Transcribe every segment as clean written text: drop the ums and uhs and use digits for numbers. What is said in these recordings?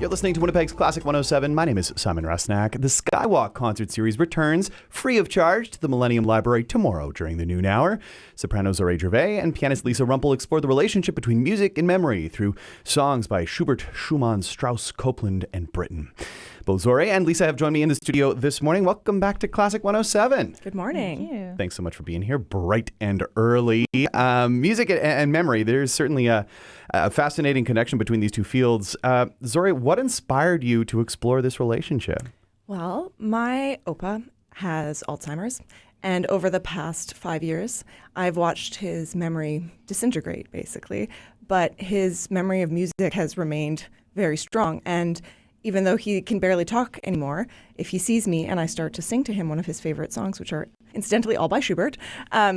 You're listening to Winnipeg's Classic 107. My name is Simon Rusnak. The Skywalk Concert Series returns free of charge to the Millennium Library tomorrow during the noon hour. Soprano Zohreh Gervais and pianist Lisa Rumpel explore the relationship between music and memory through songs by Schubert, Schumann, Strauss, Copland, and Britten. Both Zohreh and Lisa have joined me in the studio this morning. Welcome back to Classic 107. Good morning. Thank you. Thanks so much for being here, bright and early. Music and memory, there's certainly a fascinating connection between these two fields. Zohreh, what inspired you to explore this relationship? Well, my Opa has Alzheimer's, and over the past 5 years, I've watched his memory disintegrate, basically, but his memory of music has remained very strong. And even though he can barely talk anymore, if he sees me and I start to sing to him one of his favorite songs, which are incidentally all by Schubert,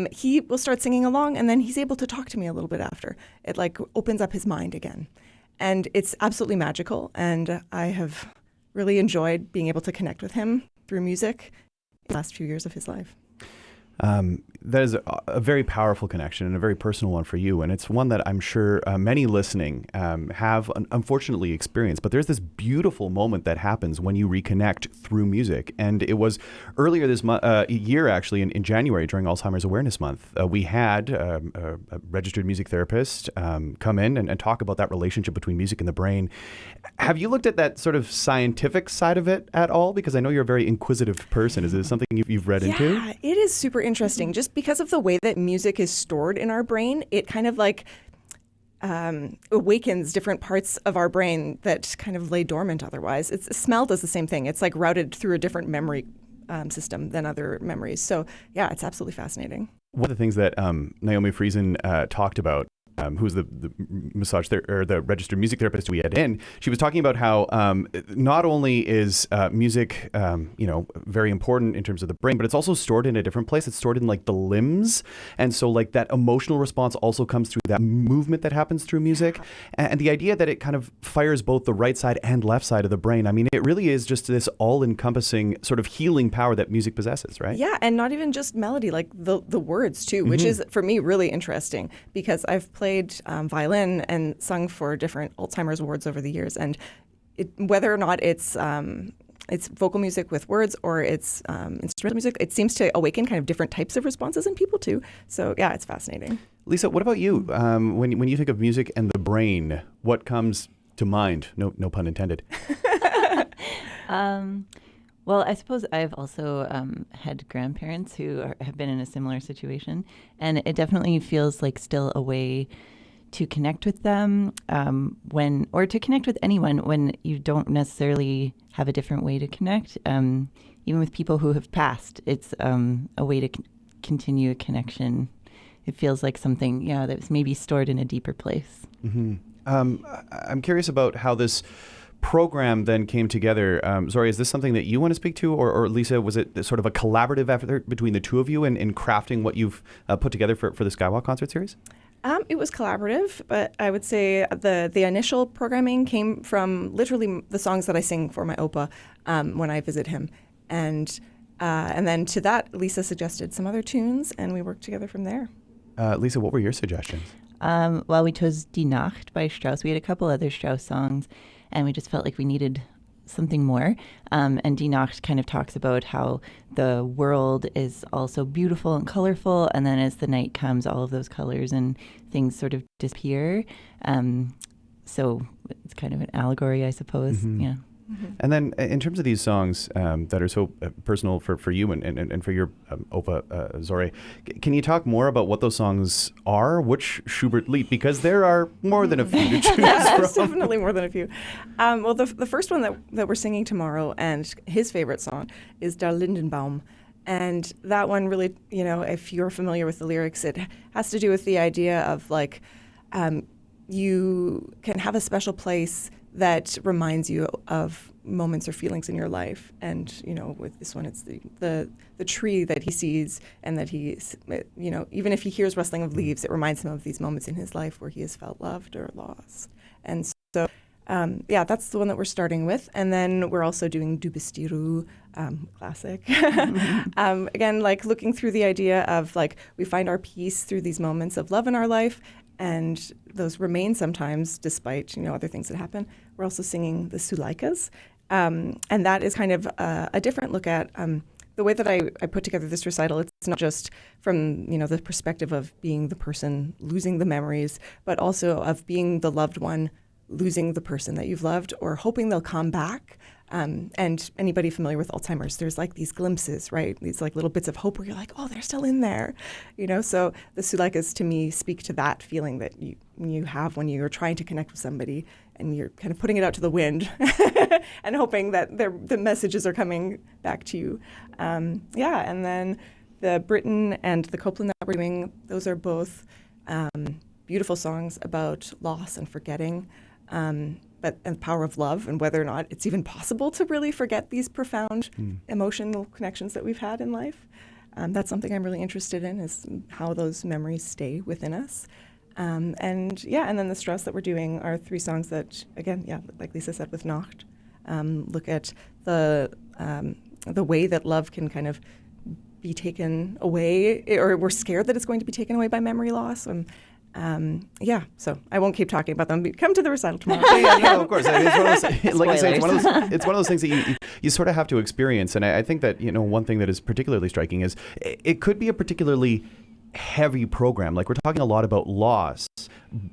he will start singing along, and then he's able to talk to me a little bit after. It like opens up his mind again. And it's absolutely magical, and I have really enjoyed being able to connect with him through music in the last few years of his life. That is a very powerful connection and a very personal one for you. And it's one that I'm sure many listening have unfortunately experienced. But there's this beautiful moment that happens when you reconnect through music. And it was earlier this year, actually, in January during Alzheimer's Awareness Month, we had a registered music therapist come in and talk about that relationship between music and the brain. Have you looked at that sort of scientific side of it at all? Because I know you're a very inquisitive person. Is this something you've read into? Yeah, it is super interesting. Just because of the way that music is stored in our brain, it kind of like awakens different parts of our brain that kind of lay dormant otherwise. Smell does the same thing. It's like routed through a different memory system than other memories. So yeah, it's absolutely fascinating. One of the things that Naomi Friesen talked about, who's the massage or the registered music therapist we had in, she was talking about how not only is music, very important in terms of the brain, but it's also stored in a different place. It's stored in like the limbs, and so like that emotional response also comes through that movement that happens through music, and the idea that it kind of fires both the right side and left side of the brain. I mean, it really is just this all-encompassing sort of healing power that music possesses, right? Yeah, and not even just melody, like the words too, which is for me really interesting because I've played violin and sung for different Alzheimer's wards over the years, and whether or not it's vocal music with words or it's instrumental music, it seems to awaken kind of different types of responses in people too. So yeah, it's fascinating. Lisa, what about you? When you think of music and the brain, what comes to mind? No pun intended. Well, I suppose I've also had grandparents who have been in a similar situation, and it definitely feels like still a way to connect with them or to connect with anyone when you don't necessarily have a different way to connect. Even with people who have passed, it's a way to continue a connection. It feels like something, that's maybe stored in a deeper place. Mm-hmm. I'm curious about how this program then came together. Zohreh, is this something that you want to speak to, or Lisa, was it sort of a collaborative effort between the two of you in crafting what you've put together for the Skywalk Concert Series? It was collaborative, but I would say the initial programming came from literally the songs that I sing for my Opa when I visit him. And then to that, Lisa suggested some other tunes, and we worked together from there. Lisa, what were your suggestions? Well, we chose Die Nacht by Strauss. We had a couple other Strauss songs, and we just felt like we needed something more. And Die Nacht kind of talks about how the world is also beautiful and colorful, and then as the night comes, all of those colors and things sort of disappear. So it's kind of an allegory, I suppose. Mm-hmm. Yeah. Mm-hmm. And then in terms of these songs that are so personal for you and for your Opa, Zohreh, can you talk more about what those songs are? Which Schubert lied? Because there are more than a few to choose from. There's definitely more than a few. Well, the first one that we're singing tomorrow, and his favorite song, is Der Lindenbaum. And that one really, if you're familiar with the lyrics, it has to do with the idea of like you can have a special place that reminds you of moments or feelings in your life. And, with this one, it's the tree that he sees, and that he, even if he hears rustling of leaves, it reminds him of these moments in his life where he has felt loved or lost. And so, that's the one that we're starting with. And then we're also doing Du bist die Ruhe, classic. Again, like looking through the idea of like we find our peace through these moments of love in our life, and those remain sometimes despite other things that happen. We're also singing the Sulaikas, and that is kind of a different look at the way that I put together this recital. It's not just from the perspective of being the person losing the memories, but also of being the loved one losing the person that you've loved or hoping they'll come back. And anybody familiar with Alzheimer's, there's like these glimpses, right? These like little bits of hope where you're like, oh, they're still in there, So the Sulaikas to me speak to that feeling that you have when you're trying to connect with somebody and you're kind of putting it out to the wind and hoping that the messages are coming back to you. And then the Britain and the Copeland that we're doing, those are both beautiful songs about loss and forgetting. And the power of love and whether or not it's even possible to really forget these profound emotional connections that we've had in life. That's something I'm really interested in, is how those memories stay within us. And then the Strauss that we're doing are 3 songs that, again, like Lisa said with Nacht, look at the way that love can kind of be taken away, or we're scared that it's going to be taken away by memory loss. So I won't keep talking about them. Come to the recital tomorrow. No, of course. I mean, it's one of those, like you say, it's one of those things that you sort of have to experience. And I think that one thing that is particularly striking is it could be a particularly heavy program. Like, we're talking a lot about loss,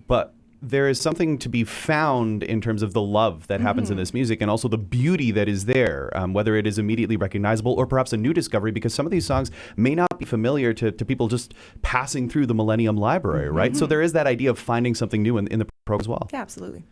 but there is something to be found in terms of the love that happens in this music, and also the beauty that is there, whether it is immediately recognizable or perhaps a new discovery, because some of these songs may not be familiar to people just passing through the Millennium Library, right? So there is that idea of finding something new in the program as well. Yeah, absolutely.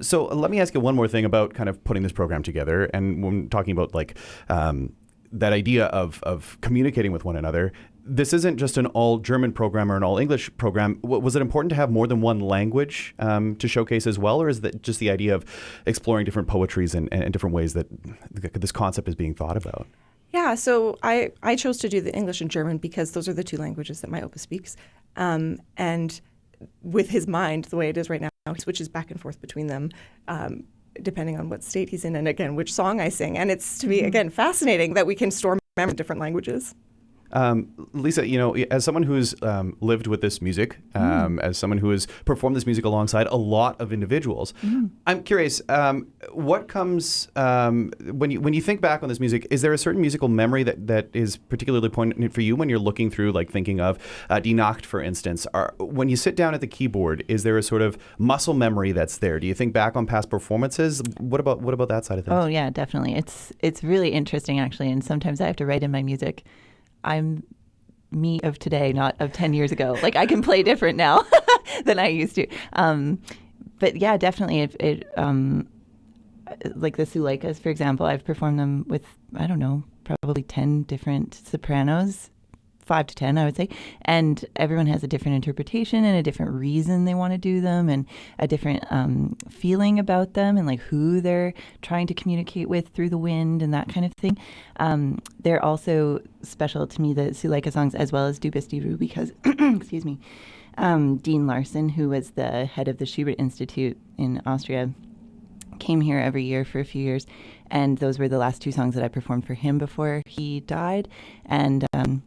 So let me ask you one more thing about kind of putting this program together, and when talking about like that idea of communicating with one another. This isn't just an all-German program or an all-English program. Was it important to have more than one language to showcase as well, or is that just the idea of exploring different poetries and different ways that this concept is being thought about? Yeah, so I chose to do the English and German because those are the 2 languages that my opus speaks. And with his mind, the way it is right now, he switches back and forth between them, depending on what state he's in and, again, which song I sing. And it's, to me, again, fascinating that we can store memory in different languages. Lisa, as someone who's lived with this music, as someone who has performed this music alongside a lot of individuals, I'm curious, what comes when you think back on this music? Is there a certain musical memory that is particularly poignant for you when you're looking through, like thinking of Die Nacht, for instance? When you sit down at the keyboard, is there a sort of muscle memory that's there? Do you think back on past performances? What about that side of things? Oh yeah, definitely. It's really interesting, actually, and sometimes I have to write in my music, I'm me of today, not of 10 years ago. Like, I can play different now than I used to. But yeah, definitely. Like the Sulaikas, for example, I've performed them with, I don't know, probably 10 different sopranos, 5 to 10, I would say. And everyone has a different interpretation and a different reason they want to do them, and a different feeling about them, and like who they're trying to communicate with through the wind and that kind of thing. They're also special to me, the Sulaika songs, as well as Du bist die Ruhe, because, excuse me, Dean Larson, who was the head of the Schubert Institute in Austria, came here every year for a few years, and those were the last 2 songs that I performed for him before he died. And all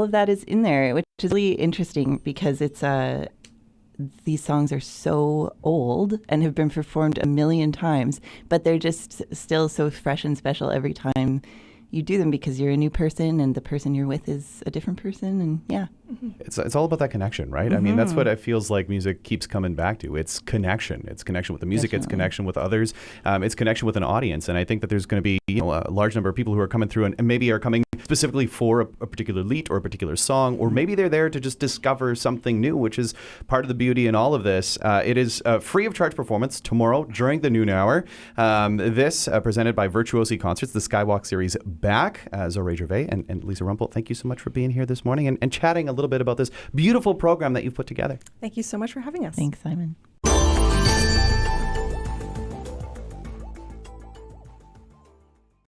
of that is in there, which is really interesting because it's these songs are so old and have been performed a million times, but they're just still so fresh and special every time you do them, because you're a new person and the person you're with is a different person. And yeah. It's all about that connection, right? I mean, that's what it feels like music keeps coming back to. It's connection. It's connection with the music. Definitely. It's connection with others. It's connection with an audience. And I think that there's going to be a large number of people who are coming through and maybe are coming specifically for a particular lied or a particular song, or maybe they're there to just discover something new, which is part of the beauty in all of this. It is a free of charge performance tomorrow during the noon hour. This presented by Virtuosi Concerts, the Skywalk Series back. Zohreh Gervais and Lisa Rumpel, thank you so much for being here this morning and chatting a little bit about this beautiful program that you've put together. Thank you so much for having us. Thanks, Simon.